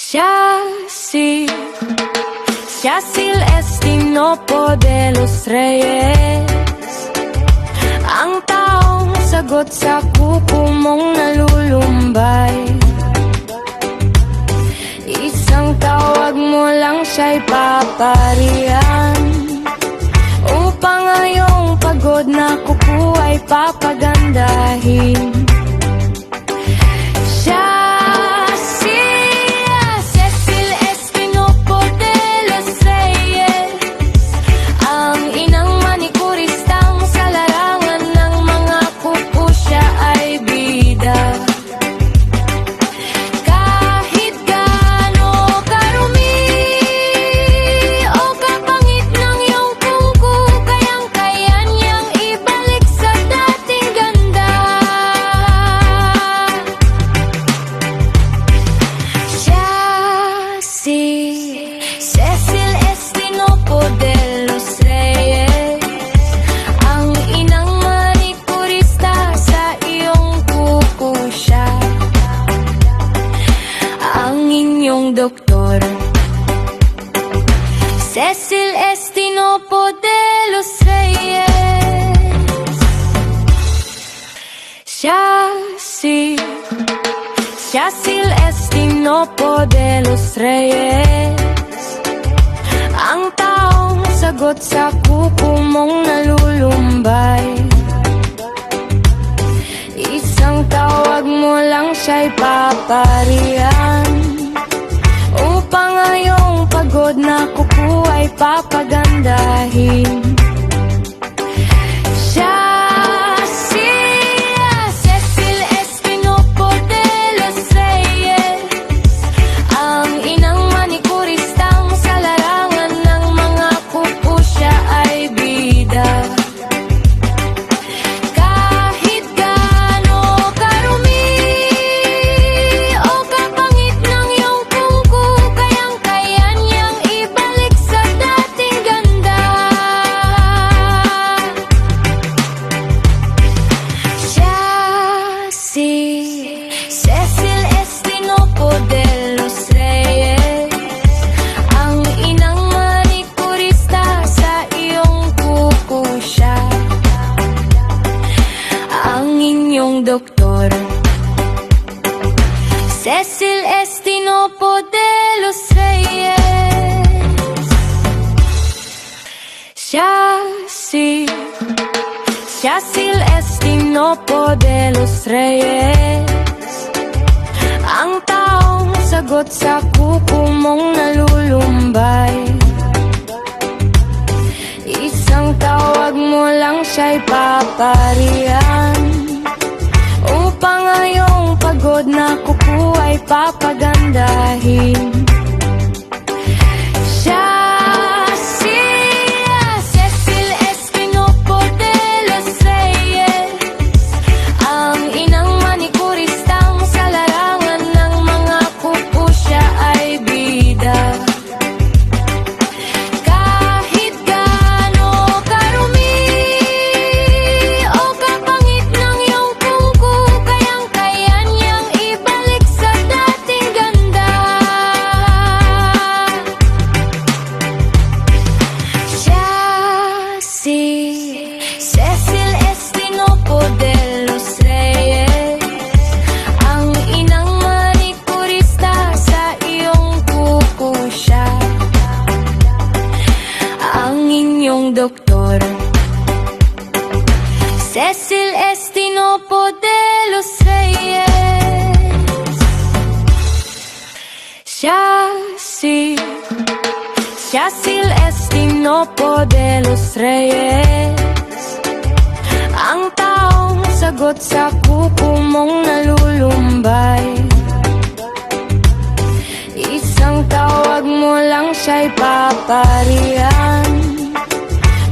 Yacil Estinopo de los Reyes, ang taong sagot sa kuko mong nalulumbay. Isang tawag mo lang siya'y paparihan, upang ngayong pagod na kuko ay papagandahin. Cecil Estinopo de los Reyes, ang inang manikurista sa iyong kuko siya, ang inyong doktor. Cecil Estinopo de los Reyes, Yacil Estinopo de los Reyes, ang taong sagot sa kuko mong nalulumbay. Isang tawag mo lang siya'y paparihan, upang ngayong pagod na kuko ay papagandahin. Cecil Estinopo de los Reyes, ang inang manikurista sa iyong kuko siya, ang inyong doktor. Cecil Estinopo de los Reyes, Yacil Estinopo de los Reyes, ang taong sagot sa kuko mong nalulumbay. Isang tawag mo lang siya'y paparihan, upang ngayong pagod na kuko ay papagandahin. Cecil Estinopo de los Reyes, ang inang manikurista sa iyong kuko siya, ang inyong doktor. Cecil Estinopo de los Reyes, Yacil Estinopo de los Reyes, ang taong sagot sa kuko mong nalulumbay. Isang tawag mo lang siya'y paparihan,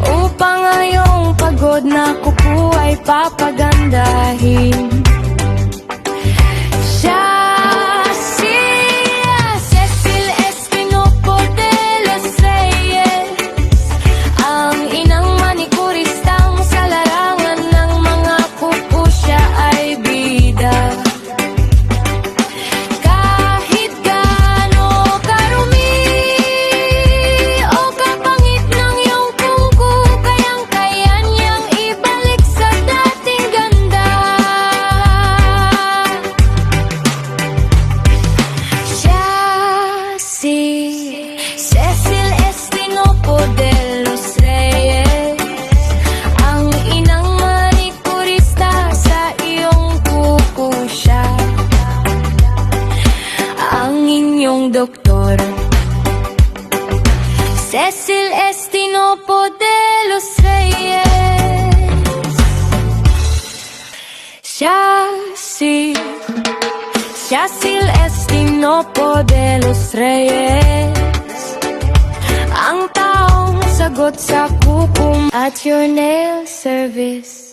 upang ngayong pagod na kuko ay papagandahin. Kahit gaano doktor. Cecil Estinopo de los Reyes. Cecil Estinopo de los Reyes. Ang taong sagot sa kukum at your nail service.